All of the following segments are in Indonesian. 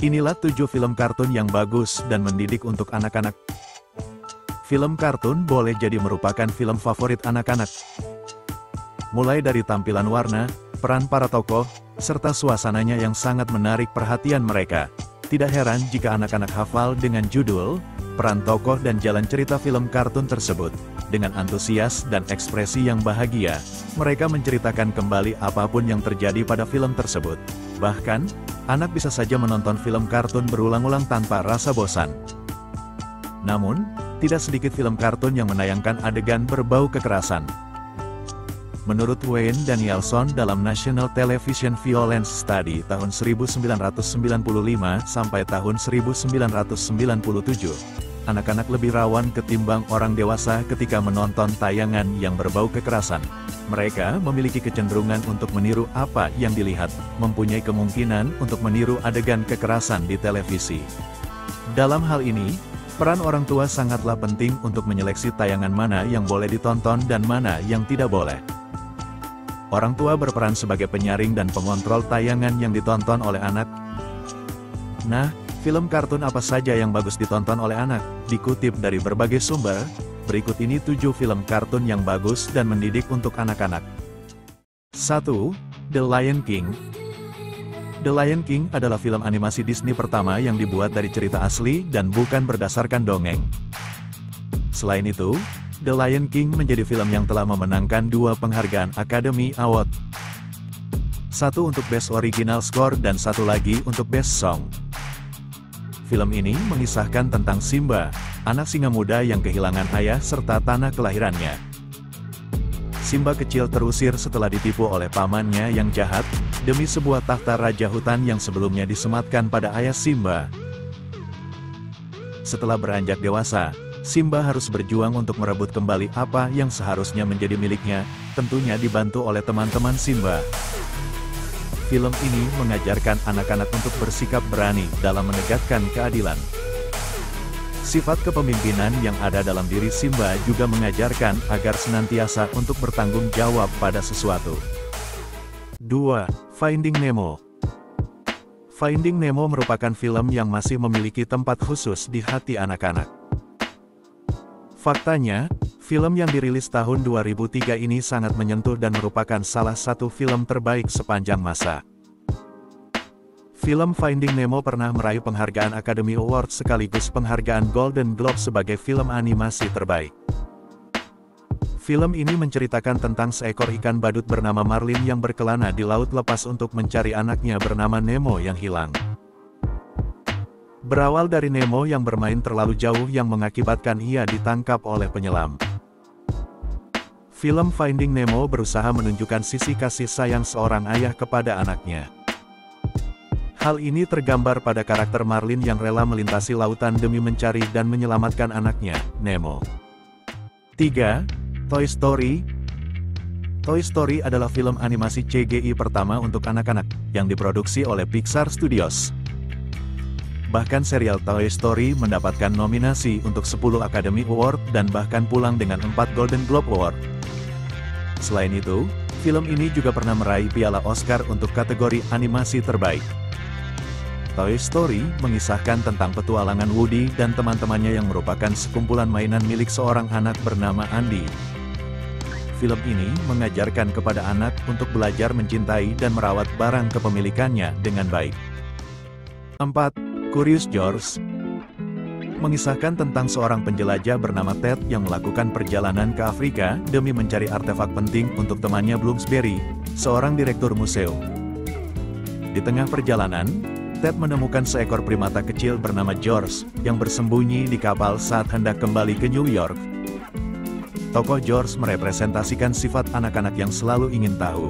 Inilah 7 film kartun yang bagus dan mendidik untuk anak-anak. Film kartun boleh jadi merupakan film favorit anak-anak. Mulai dari tampilan warna, peran para tokoh, serta suasananya yang sangat menarik perhatian mereka. Tidak heran jika anak-anak hafal dengan judul, peran tokoh dan jalan cerita film kartun tersebut. Dengan antusias dan ekspresi yang bahagia, mereka menceritakan kembali apapun yang terjadi pada film tersebut. Bahkan, anak bisa saja menonton film kartun berulang-ulang tanpa rasa bosan. Namun, tidak sedikit film kartun yang menayangkan adegan berbau kekerasan. Menurut Wayne Danielson dalam National Television Violence Study tahun 1995 sampai tahun 1997, anak-anak lebih rawan ketimbang orang dewasa ketika menonton tayangan yang berbau kekerasan. Mereka memiliki kecenderungan untuk meniru apa yang dilihat, mempunyai kemungkinan untuk meniru adegan kekerasan di televisi. Dalam hal ini, peran orang tua sangatlah penting untuk menyeleksi tayangan mana yang boleh ditonton dan mana yang tidak boleh. Orang tua berperan sebagai penyaring dan pengontrol tayangan yang ditonton oleh anak. Nah, film kartun apa saja yang bagus ditonton oleh anak? Dikutip dari berbagai sumber, berikut ini 7 film kartun yang bagus dan mendidik untuk anak-anak. 1. The Lion King. The Lion King adalah film animasi Disney pertama yang dibuat dari cerita asli dan bukan berdasarkan dongeng. Selain itu, The Lion King menjadi film yang telah memenangkan 2 penghargaan Academy Award. 1 untuk Best Original Score dan 1 lagi untuk Best Song. Film ini mengisahkan tentang Simba, anak singa muda yang kehilangan ayah serta tanah kelahirannya. Simba kecil terusir setelah ditipu oleh pamannya yang jahat, demi sebuah tahta raja hutan yang sebelumnya disematkan pada ayah Simba. Setelah beranjak dewasa, Simba harus berjuang untuk merebut kembali apa yang seharusnya menjadi miliknya, tentunya dibantu oleh teman-teman Simba. Film ini mengajarkan anak-anak untuk bersikap berani dalam menegakkan keadilan. Sifat kepemimpinan yang ada dalam diri Simba juga mengajarkan agar senantiasa untuk bertanggung jawab pada sesuatu. 2. Finding Nemo. Finding Nemo merupakan film yang masih memiliki tempat khusus di hati anak-anak. Faktanya, film yang dirilis tahun 2003 ini sangat menyentuh dan merupakan salah satu film terbaik sepanjang masa. Film Finding Nemo pernah meraih penghargaan Academy Award sekaligus penghargaan Golden Globe sebagai film animasi terbaik. Film ini menceritakan tentang seekor ikan badut bernama Marlin yang berkelana di laut lepas untuk mencari anaknya bernama Nemo yang hilang. Berawal dari Nemo yang bermain terlalu jauh yang mengakibatkan ia ditangkap oleh penyelam. Film Finding Nemo berusaha menunjukkan sisi kasih sayang seorang ayah kepada anaknya. Hal ini tergambar pada karakter Marlin yang rela melintasi lautan demi mencari dan menyelamatkan anaknya, Nemo. 3. Toy Story. Toy Story adalah film animasi CGI pertama untuk anak-anak, yang diproduksi oleh Pixar Studios. Bahkan serial Toy Story mendapatkan nominasi untuk 10 Academy Award dan bahkan pulang dengan 4 Golden Globe Award. Selain itu, film ini juga pernah meraih piala Oscar untuk kategori animasi terbaik. Toy Story mengisahkan tentang petualangan Woody dan teman-temannya yang merupakan sekumpulan mainan milik seorang anak bernama Andy. Film ini mengajarkan kepada anak untuk belajar mencintai dan merawat barang kepemilikannya dengan baik. 4. Curious George. Mengisahkan tentang seorang penjelajah bernama Ted yang melakukan perjalanan ke Afrika demi mencari artefak penting untuk temannya Bloomsbury, seorang direktur museum. Di tengah perjalanan, Ted menemukan seekor primata kecil bernama George, yang bersembunyi di kapal saat hendak kembali ke New York. Tokoh George merepresentasikan sifat anak-anak yang selalu ingin tahu.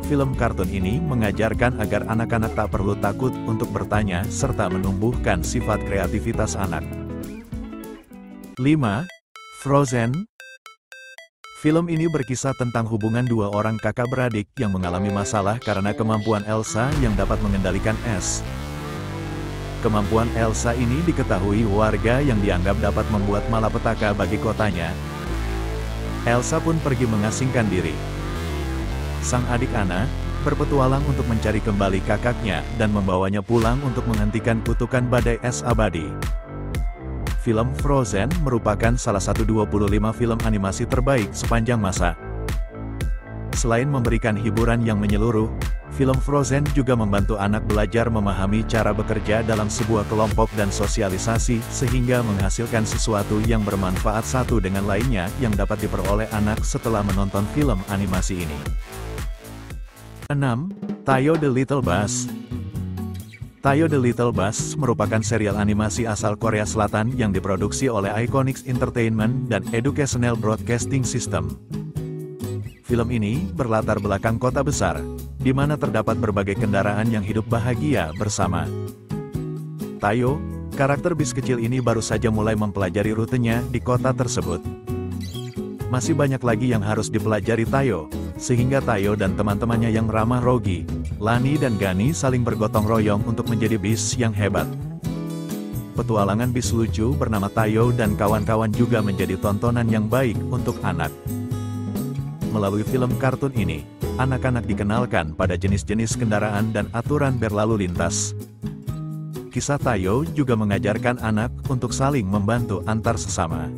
Film kartun ini mengajarkan agar anak-anak tak perlu takut untuk bertanya serta menumbuhkan sifat kreativitas anak. 5. Frozen. Film ini berkisah tentang hubungan 2 orang kakak beradik yang mengalami masalah karena kemampuan Elsa yang dapat mengendalikan es. Kemampuan Elsa ini diketahui warga yang dianggap dapat membuat malapetaka bagi kotanya. Elsa pun pergi mengasingkan diri. Sang adik Anna, berpetualang untuk mencari kembali kakaknya dan membawanya pulang untuk menghentikan kutukan badai es abadi. Film Frozen merupakan salah satu 25 film animasi terbaik sepanjang masa. Selain memberikan hiburan yang menyeluruh, film Frozen juga membantu anak belajar memahami cara bekerja dalam sebuah kelompok dan sosialisasi sehingga menghasilkan sesuatu yang bermanfaat satu dengan lainnya yang dapat diperoleh anak setelah menonton film animasi ini. 6. Tayo the Little Bus. Tayo the Little Bus merupakan serial animasi asal Korea Selatan yang diproduksi oleh Iconics Entertainment dan Educational Broadcasting System. Film ini berlatar belakang kota besar, di mana terdapat berbagai kendaraan yang hidup bahagia bersama. Tayo, karakter bis kecil ini baru saja mulai mempelajari rutenya di kota tersebut. Masih banyak lagi yang harus dipelajari Tayo, sehingga Tayo dan teman-temannya yang ramah Rogi, Lani dan Gani saling bergotong royong untuk menjadi bis yang hebat. Petualangan bis lucu bernama Tayo dan kawan-kawan juga menjadi tontonan yang baik untuk anak. Melalui film kartun ini, anak-anak dikenalkan pada jenis-jenis kendaraan dan aturan berlalu lintas. Kisah Tayo juga mengajarkan anak untuk saling membantu antar sesama.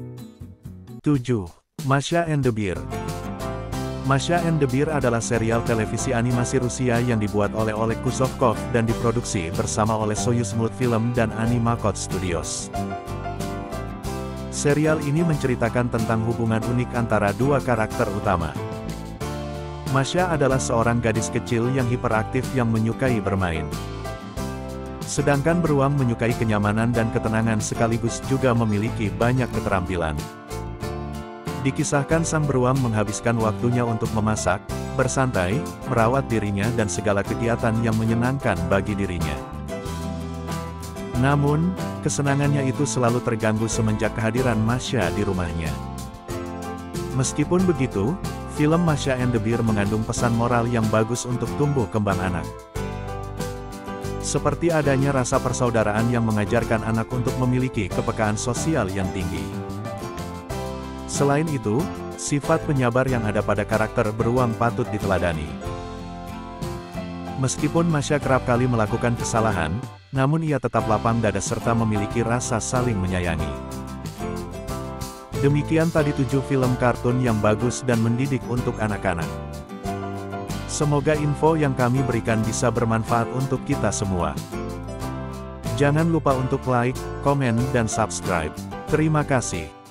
7. Masha and the Bear. Masha and the Bear adalah serial televisi animasi Rusia yang dibuat oleh Oleg Kuzovkov dan diproduksi bersama oleh Soyuz Multfilm dan Animacode Studios. Serial ini menceritakan tentang hubungan unik antara dua karakter utama. Masha adalah seorang gadis kecil yang hiperaktif yang menyukai bermain. Sedangkan beruang menyukai kenyamanan dan ketenangan sekaligus juga memiliki banyak keterampilan. Dikisahkan sang beruang menghabiskan waktunya untuk memasak, bersantai, merawat dirinya dan segala kegiatan yang menyenangkan bagi dirinya. Namun, kesenangannya itu selalu terganggu semenjak kehadiran Masha di rumahnya. Meskipun begitu, film Masha and the Bear mengandung pesan moral yang bagus untuk tumbuh kembang anak. Seperti adanya rasa persaudaraan yang mengajarkan anak untuk memiliki kepekaan sosial yang tinggi. Selain itu, sifat penyabar yang ada pada karakter beruang patut diteladani. Meskipun Masha kerap kali melakukan kesalahan, namun ia tetap lapang dada serta memiliki rasa saling menyayangi. Demikian tadi 7 film kartun yang bagus dan mendidik untuk anak-anak. Semoga info yang kami berikan bisa bermanfaat untuk kita semua. Jangan lupa untuk like, komen, dan subscribe. Terima kasih.